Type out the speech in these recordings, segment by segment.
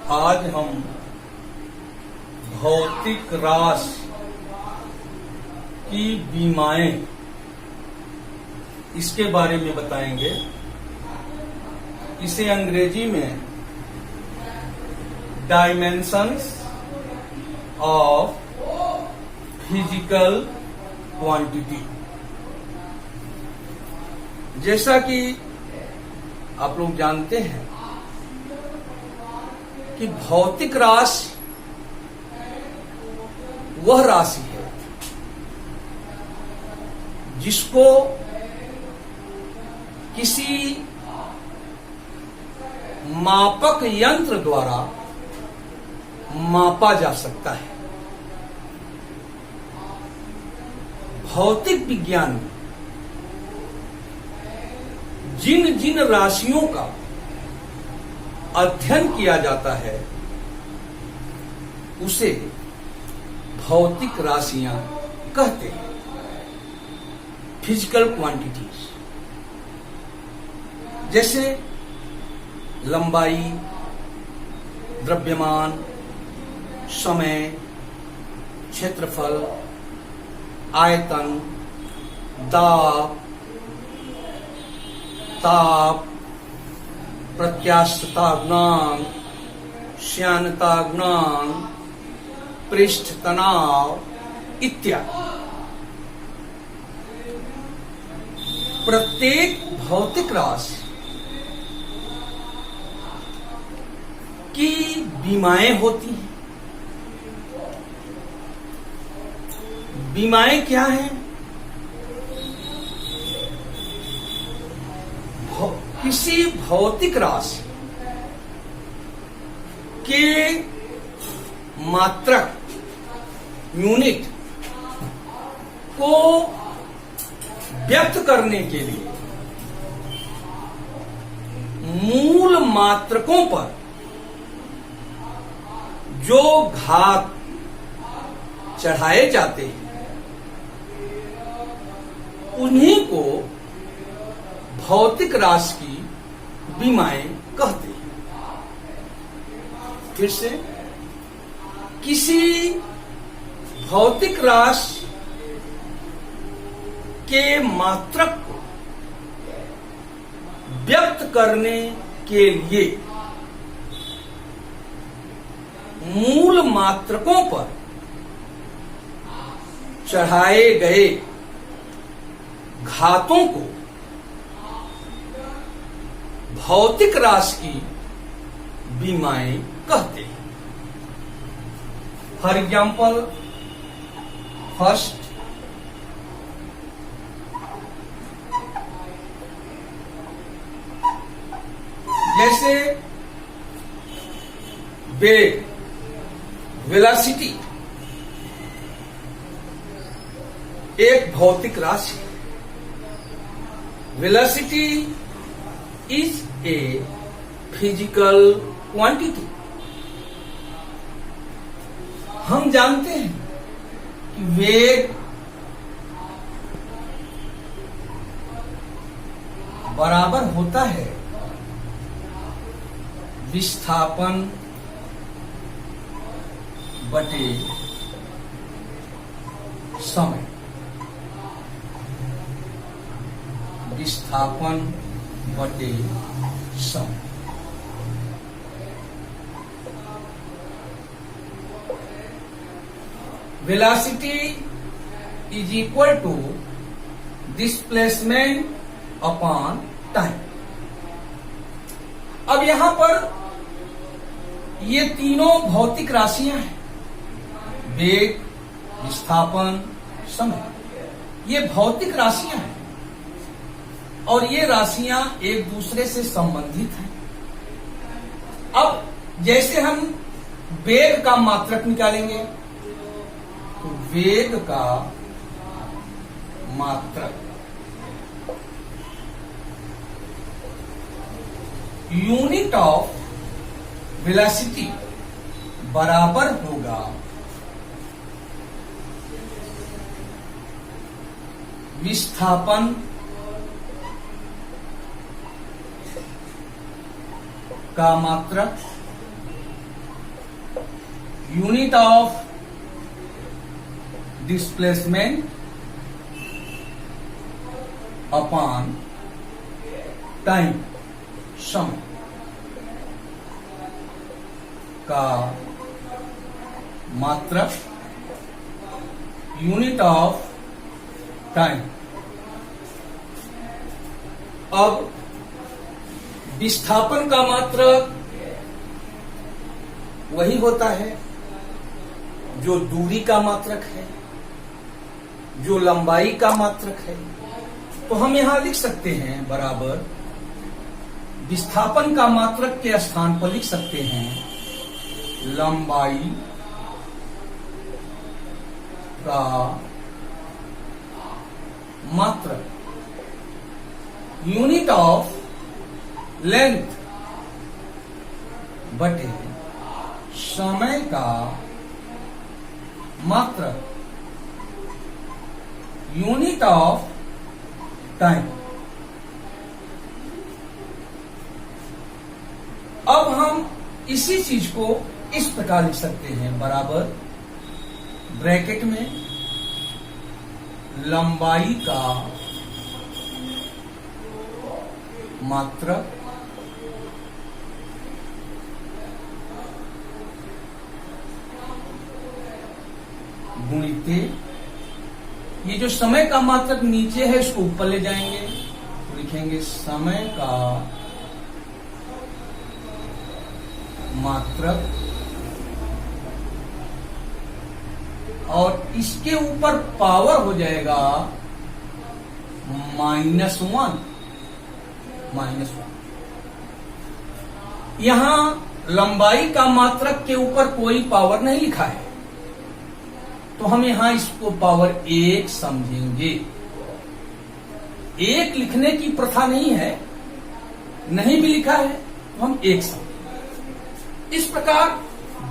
आज हम भौतिक रास की बीमाएं इसके बारे में बताएंगे। इसे अंग्रेजी में डायमेंशंस ऑफ फिजिकल क्वांटिटी। जैसा कि आप लोग जानते हैं कि भौतिक राशि वह राशि है जिसको किसी मापक यंत्र द्वारा मापा जा सकता है। भौतिक विज्ञान में जिन जिन राशियों का अध्ययन किया जाता है उसे भौतिक राशियां कहते हैं, फिजिकल क्वांटिटीज। जैसे लंबाई, द्रव्यमान, समय, क्षेत्रफल, आयतन, दाब, ताप, प्रत्यास्थता गुणांक, श्यानता गुणांक, पृष्ठ तनाव इत्यादि। प्रत्येक भौतिक राशि की बीमाएं होती हैं। बीमाएं क्या हैं? किसी भौतिक राशि के मात्रक यूनिट को व्यक्त करने के लिए मूल मात्रकों पर जो घात चढ़ाए जाते हैं उन्हीं को भौतिक राशि की बीमाएं कहते हैं। फिर से, किसी भौतिक राशि के मात्रक को व्यक्त करने के लिए मूल मात्रकों पर चढ़ाए गए घातों को भौतिक राशि की बीमाएं कहते हैं। फॉर एग्जाम्पल, फर्स्ट, जैसे वेग, वेलोसिटी एक भौतिक राशि है। Velocity is a physical quantity. हम जानते हैं कि वेग बराबर होता है विस्थापन बटे समय। विस्थापन बटे समय। Velocity is equal to displacement upon time. अब यहां पर ये तीनों भौतिक राशियां हैं, वेग, विस्थापन, समय। ये भौतिक राशियां हैं और ये राशियां एक दूसरे से संबंधित हैं। अब जैसे हम वेग का मात्रक निकालेंगे तो वेग का मात्रक यूनिट ऑफ वेलोसिटी बराबर होगा विस्थापन का मात्रक unit of displacement upon time, समय का मात्रक, यूनिट ऑफ टाइम। अब विस्थापन का मात्रक वही होता है जो दूरी का मात्रक है, जो लंबाई का मात्रक है। तो हम यहां लिख सकते हैं बराबर विस्थापन का मात्रक के स्थान पर लिख सकते हैं लंबाई का मात्रक, यूनिट ऑफ लेंथ बटे समय का मात्रक, यूनिट ऑफ टाइम। अब हम इसी चीज को इस प्रकार लिख सकते हैं बराबर ब्रैकेट में लंबाई का मात्रक गुणिते, ये जो समय का मात्रक नीचे है इसको ऊपर ले जाएंगे तो लिखेंगे समय का मात्रक, और इसके ऊपर पावर हो जाएगा -1। यहां लंबाई का मात्रक के ऊपर कोई पावर नहीं लिखा है तो हम यहां इसको पावर 1 समझेंगे। 1 लिखने की प्रथा नहीं है, नहीं भी लिखा है तो हम 1 समझेंगे। इस प्रकार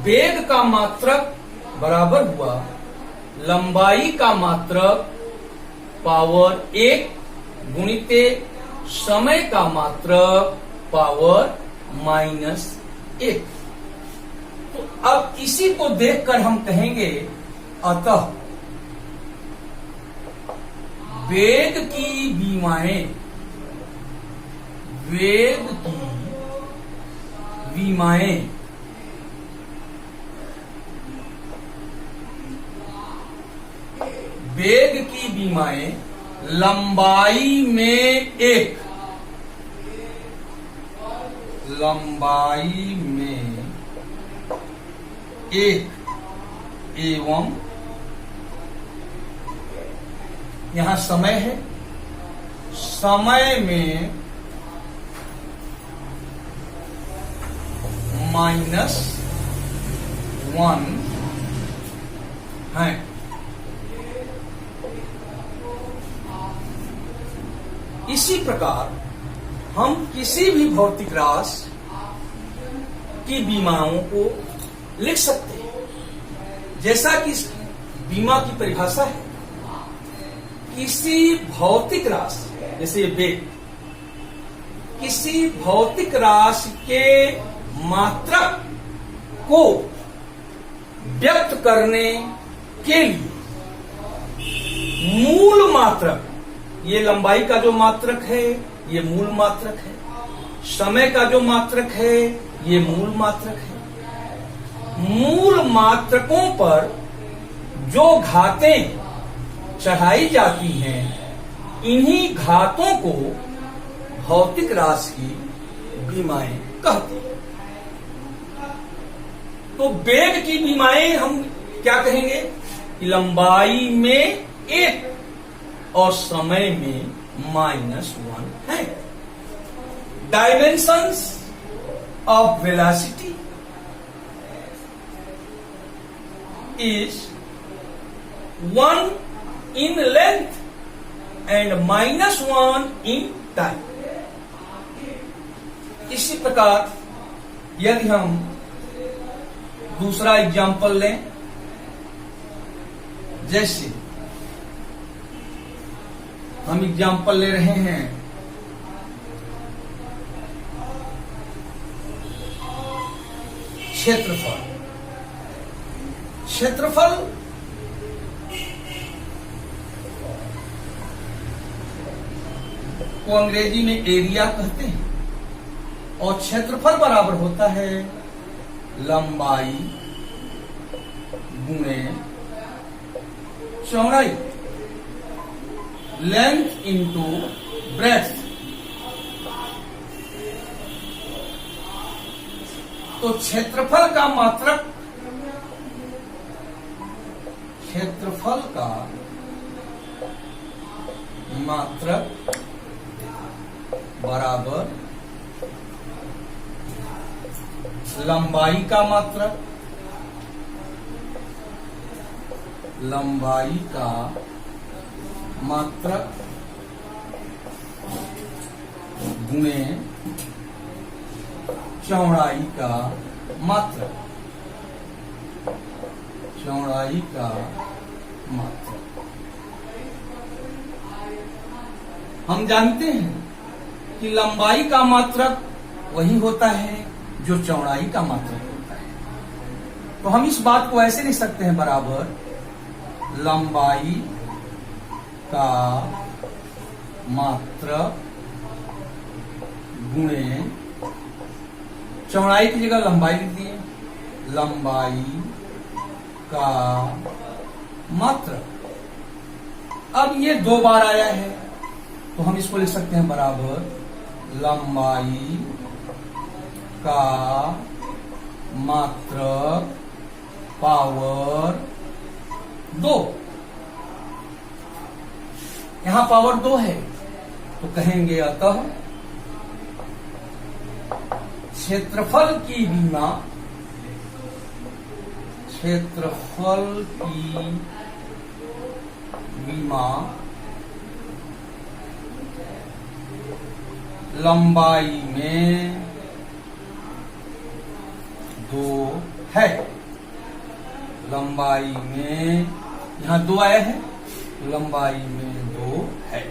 वेग का मात्रक बराबर हुआ लंबाई का मात्रक पावर 1 गुणिते समय का मात्रक पावर -1। तो अब इसी को देखकर हम कहेंगे अतः वेग की विमाएं, वेग की विमाएं वेग की विमाएं लंबाई में 1, लंबाई में 1 एवं यहां समय है, समय में -1 है। इसी प्रकार हम किसी भी भौतिक राशि की विमाओं को लिख सकते हैं। जैसा कि विमा की परिभाषा है, किसी भौतिक राशि जैसे वेग, किसी भौतिक राशि के मात्रक को व्यक्त करने के लिए मूल मात्रक, ये लंबाई का जो मात्रक है ये मूल मात्रक है, समय का जो मात्रक है ये मूल मात्रक है। मूल मात्रकों पर जो घातें चढ़ाई जाती हैं इन्हीं घातों को भौतिक राशि की विमाएं कहते हैं। तो वेग की विमाएं हम क्या कहेंगे कि लंबाई में 1 और समय में -1 है। Dimensions of velocity is 1 in length and -1 in time। इसी प्रकार यदि हम दूसरा एग्जाम्पल लें, जैसे हम एग्जाम्पल ले रहे हैं क्षेत्रफल। क्षेत्रफल को अंग्रेजी में एरिया कहते हैं और क्षेत्रफल बराबर होता है लंबाई गुणे चौड़ाई, लेंथ इंटू ब्रेथ। तो क्षेत्रफल का मात्रक, क्षेत्रफल का मात्रक बराबर लंबाई का मात्रक, लंबाई का मात्रक गुणे चौड़ाई का मात्रक, चौड़ाई का मात्रक। हम जानते हैं कि लंबाई का मात्रक वही होता है जो चौड़ाई का मात्रक होता है। तो हम इस बात को ऐसे लिख सकते हैं बराबर लंबाई का मात्रक गुणे चौड़ाई की जगह लंबाई लिख दिए, लंबाई का मात्रक। अब ये 2 बार आया है तो हम इसको लिख सकते हैं बराबर लंबाई का मात्रक पावर 2। यहां पावर 2 है तो कहेंगे अतः क्षेत्रफल की विमा, क्षेत्रफल की विमा लंबाई में 2 है। लंबाई में यहां 2 आया है, लंबाई में 2 है।